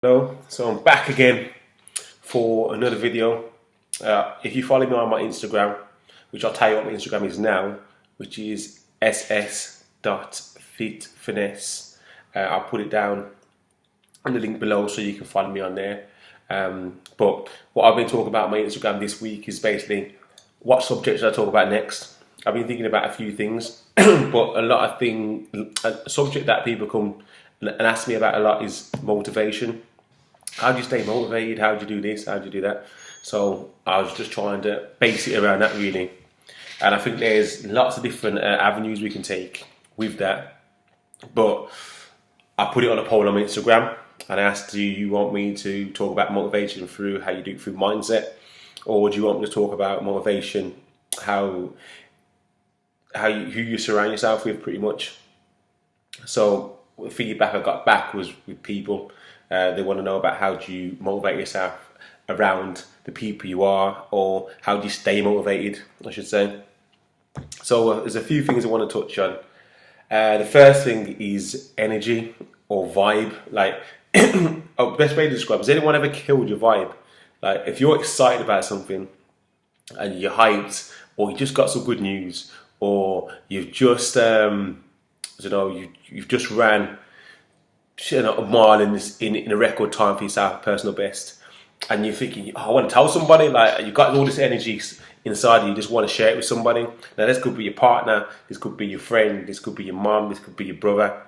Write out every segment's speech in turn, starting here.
Hello, so I'm back again for another video. If you follow me on my Instagram, which I'll tell you what my Instagram is now, which is ss.fitfinesse. I'll put it down in the link below so you can follow me on there. But what I've been talking about on my Instagram this week is basically what subjects should I talk about next. I've been thinking about a few things, but a lot of things, a subject that people come and ask me about a lot is motivation. How do you stay motivated? How do you do this? How do you do that? So I was just trying to base it around that really. And I think there's lots of different avenues we can take with that. But I put it on a poll on my Instagram and I asked, do you want me to talk about motivation through how you do it through mindset? Or do you want me to talk about motivation, who you surround yourself with pretty much? So the feedback I got back was with people. They want to know about how do you motivate yourself around the people you are, or how do you stay motivated, I should say. So there's a few things I want to touch on. The first thing is energy or vibe. Like, best way to describe it, has anyone ever killed your vibe? Like, if you're excited about something and you're hyped, or you just got some good news, or you've just, you've just ran a mile in a record time for yourself, personal best, and you're thinking, oh, I want to tell somebody. Like, you've got all this energy inside you just want to share it with somebody. Now, this could be your partner, this could be your friend, this could be your mom, this could be your brother,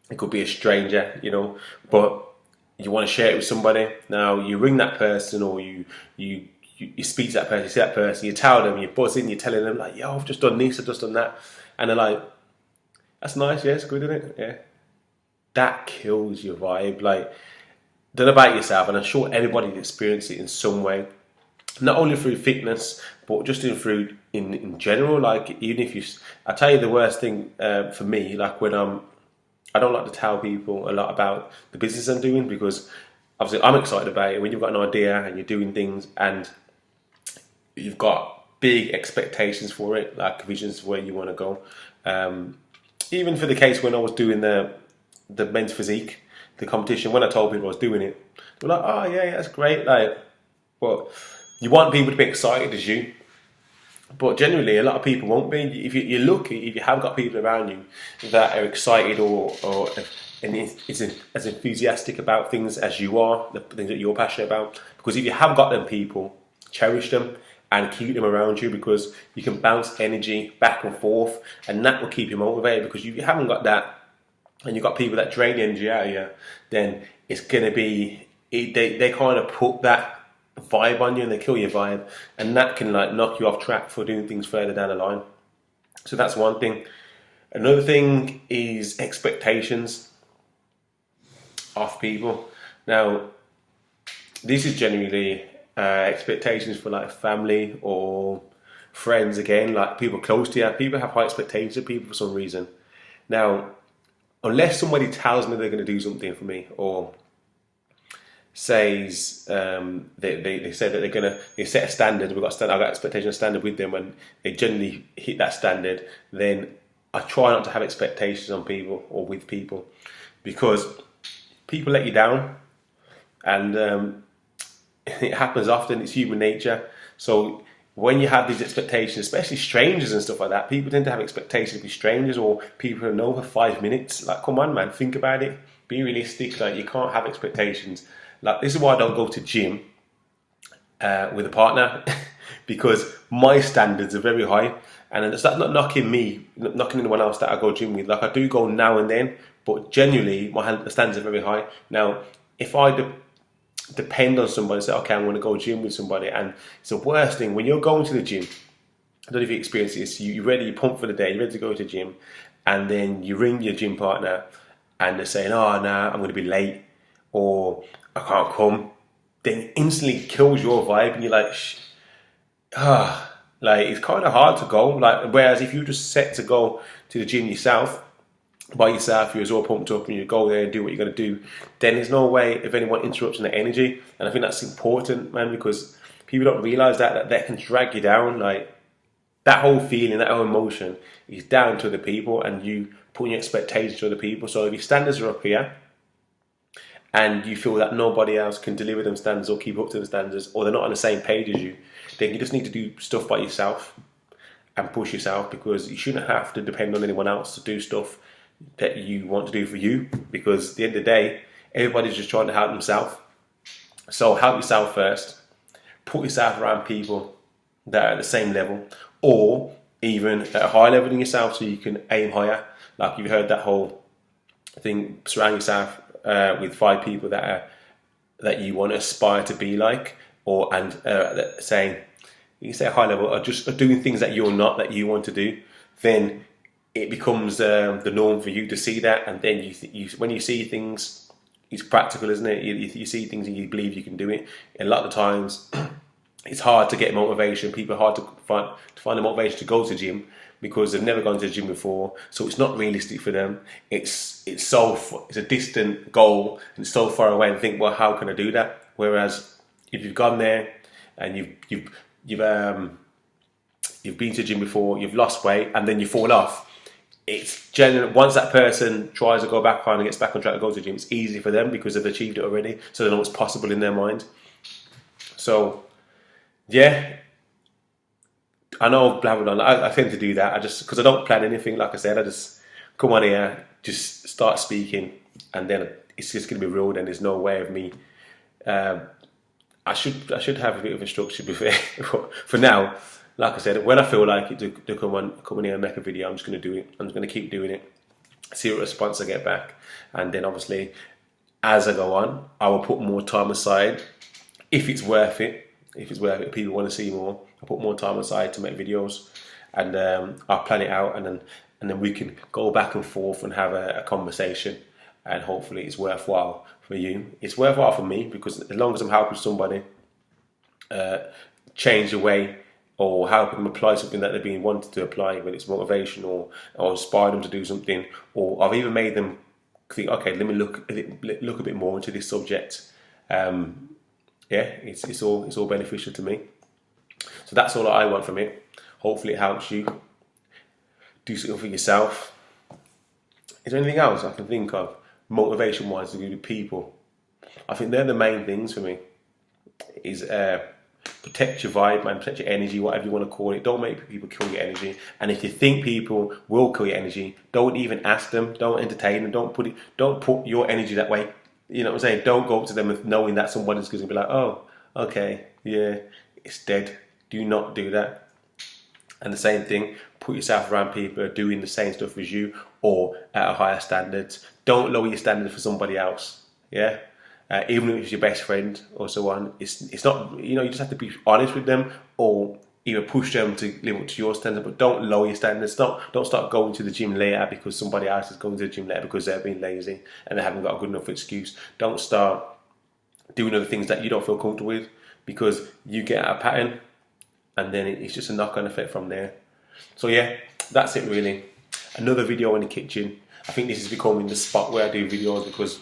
it could be a stranger, but you want to share it with somebody. Now, you ring that person, or you speak to that person, you see that person, you tell them, you're buzzing, you're telling them, like, yo, I've just done this, I've just done that, and they're like, that's nice, yeah, it's good, isn't it? Yeah. That kills your vibe. Like, don't know about yourself, and I'm sure everybody's experienced it in some way, not only through fitness, but just in general. Like, even if I tell you the worst thing for me, like when I don't like to tell people a lot about the business I'm doing, because obviously I'm excited about it. When you've got an idea and you're doing things and you've got big expectations for it, like visions where you want to go. Even for the case when I was doing the men's physique, the competition, when I told people I was doing it, they were like, oh yeah, that's great. Like, but you want people to be excited as you. But generally, a lot of people won't be. If you're lucky, if you have got people around you that are excited or is as enthusiastic about things as you are, the things that you're passionate about. Because if you have got them people, cherish them and keep them around you, because you can bounce energy back and forth, and that will keep you motivated. Because if you haven't got that, and you've got people that drain the energy out of you, then it's going to be, they kind of put that vibe on you and they kill your vibe, and that can like knock you off track for doing things further down the line. So that's one thing. Another thing is expectations of people. Now, this is generally expectations for like family or friends, again, like people close to you. People have high expectations of people for some reason. Now, unless somebody tells me they're going to do something for me, or says they said that they set a standard, I've got expectation of standard with them, and they generally hit that standard, then I try not to have expectations on people or with people, because people let you down, and it happens often. It's human nature. So when you have these expectations, especially strangers and stuff like that, people tend to have expectations with strangers or people who know for 5 minutes. Like, come on, man, think about it. Be realistic. Like, you can't have expectations. Like, this is why I don't go to gym with a partner, because my standards are very high, and it's not knocking me, knocking anyone else that I go gym with. Like, I do go now and then, but generally my standards are very high. Now, if I depend on somebody and say, okay, I'm going to go gym with somebody, and it's the worst thing when you're going to the gym. I don't know if you experience this. You're ready, you're pumped for the day, you're ready to go to the gym, and then you ring your gym partner and they're saying, oh, nah, I'm going to be late, or I can't come. Then instantly kills your vibe, and you're like, like, it's kind of hard to go. Like, whereas if you just set to go to the gym yourself, by yourself, you're all pumped up and you go there and do what you're going to do, then there's no way if anyone interrupts that energy. And I think that's important, man, because people don't realise that can drag you down. Like, that whole feeling, that whole emotion is down to the people, and you putting your expectations to other people. So if your standards are up here and you feel that nobody else can deliver them standards or keep up to the standards, or they're not on the same page as you, then you just need to do stuff by yourself and push yourself, because you shouldn't have to depend on anyone else to do stuff that you want to do for you, because at the end of the day, everybody's just trying to help themselves. So help yourself first. Put yourself around people that are at the same level, or even at a higher level than yourself, so you can aim higher. Like you've heard that whole thing, surround yourself with 5 people that you want to aspire to be like, or saying, you can say a high level, or just doing things that you're not, that you want to do. Then it becomes the norm for you to see that, and then you when you see things, it's practical, isn't it? You see things and you believe you can do it. And a lot of the times, it's hard to get motivation. People are hard to find the motivation to go to the gym because they've never gone to the gym before, so it's not realistic for them. It's a distant goal, and it's so far away, and think, well, how can I do that? Whereas if you've gone there and you've been to the gym before, you've lost weight, and then you fall off, it's generally, once that person tries to go back on and gets back on track to go to the gym, it's easy for them because they've achieved it already, so they know what's possible in their mind. So yeah, I know blabbing on. I tend to do that. Because I don't plan anything. Like I said, I just come on here, just start speaking, and then it's just going to be real. And there's no way of me. I should have a bit of a structure before. For now, like I said, when I feel like it to come on here and make a video, I'm just going to do it. I'm just going to keep doing it. See what response I get back, and then obviously, as I go on, I will put more time aside if it's worth it. If people want to see more, I'll put more time aside to make videos, and I'll plan it out, and then we can go back and forth and have a conversation, and hopefully it's worthwhile for you. It's worthwhile for me, because as long as I'm helping somebody change the way, or helping them apply something that they've been wanting to apply, whether it's motivation or inspire them to do something, or I've even made them think, okay, let me look a bit more into this subject. Yeah, it's all beneficial to me. So that's all that I want from it. Hopefully it helps you. Do something for yourself. Is there anything else I can think of, motivation-wise, to do to people? I think they're the main things for me. Is protect your vibe, man. Protect your energy, whatever you want to call it. Don't make people kill your energy. And if you think people will kill your energy, don't even ask them. Don't entertain them. Don't put your energy that way. You know what I'm saying? Don't go up to them knowing that somebody's going to be like, oh, okay, yeah, it's dead. Do not do that. And the same thing, put yourself around people who are doing the same stuff as you, or at a higher standard. Don't lower your standard for somebody else. Yeah, even if it's your best friend or so on. It's not, you just have to be honest with them, or either push them to live up to your standards, but don't lower your standards. Don't start going to the gym later because somebody else is going to the gym later because they're being lazy and they haven't got a good enough excuse. Don't start doing other things that you don't feel comfortable with, because you get out of pattern, and then it's just a knock-on effect from there. So yeah, that's it really. Another video in the kitchen. I think this is becoming the spot where I do videos, because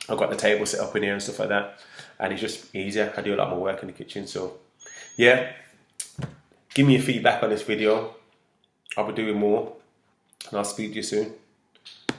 I've got the table set up in here and stuff like that, and it's just easier. I do a lot more work in the kitchen. So yeah, give me your feedback on this video. I'll be doing more, and I'll speak to you soon.